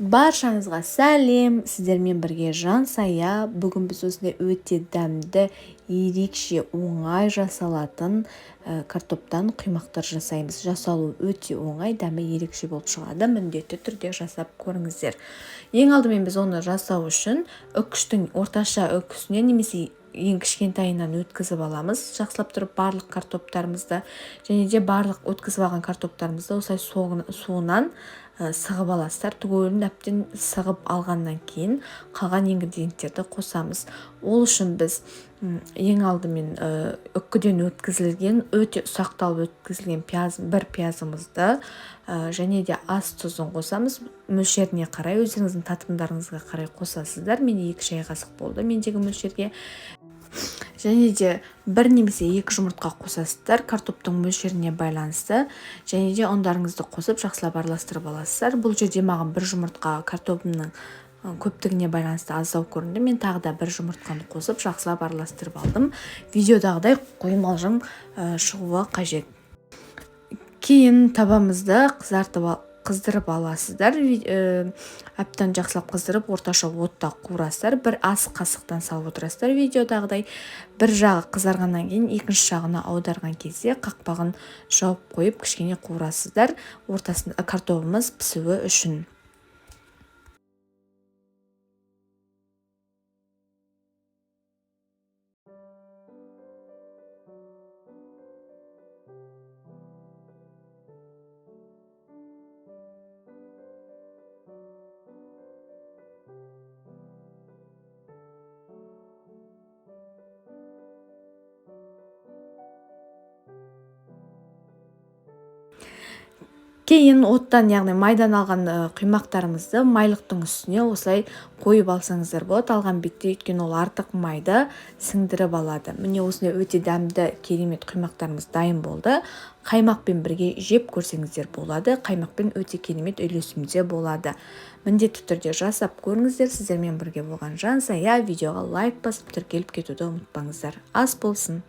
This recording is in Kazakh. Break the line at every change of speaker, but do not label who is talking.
Баршаңызға сәлем, сіздермен бірге Жансая. Бүгін біз осындай өте дәмді, ерекше, оңай жасалатын картоптан құймақтар жасаймыз. Жасалу өте оңай, дәмі ерекше болып шығады. Міндетті түрде жасап көріңіздер. Ең алдымен біз оны жасау үшін үкіштің орташа үкісіне немесе ең кішкентайынан өткізіп аламыз. Жақсылап тұрып барлық картоптарымызды және де барлық өткізіп алған картоптарымызды осылай суынан сығып аласыздар. Түгелін әбден сығып алғаннан кейін қалған ингредиенттерді қосамыз. Ол үшін біз ең алдымен үкіден өткізілген, өте ұсақталып өткізілген бір пиязымызды және де ас тұзын қосамыз. Мөлшеріне қарай, өзіңіздің татымдарыңызға қарай қосасыздар. Менде 2 шай қасық болды мендегі мөлшерге. Және де 1 немесе 2 жұмыртқа қосасыздар, картоптың мөлшеріне байланысты. Және де ұндарыңызды қосып жақсылап араластырып аласыздар. Бұл жерде маған 1 жұмыртқа картопымның көптігіне байланысты аздау көрінді. Мен тағы да 1 жұмыртқаны қосып жақсылап араластырып алдым. Видеодағыдай қоймалжың шығуы қажет. Кейін табамызды қыздырып аласыздар. Әбден жақсылап қыздырып, орташа отта қуырасыздар. 1 ас қасықтан салып отырасыздар. Видеодағыдай бір жағы қызарғаннан кейін екінші жағына аударған кезде қақпағын жауып қойып кішкене қуырасыздар. Ортасында картопымыз пісуі үшін. Кейін оттан, яғни майдан алған құймақтарымызды майлықтың үстіне осылай қойып алсаңыздар болады. Алған бетте, өйткені ол артық майды сіңдіріп алады. Міне осындай өте дәмді, керемет құймақтарымыз дайын болды. Қаймақпен бірге жеп көрсеңіздер болады. Қаймақпен өте керемет үйлесімде болады. Міндетті түрде жасап көріңіздер. Сіздермен бірге болған Жансая. Видеоға лайк басып тіркеліп кетуді ұмытпаңыздар. Ас болсын.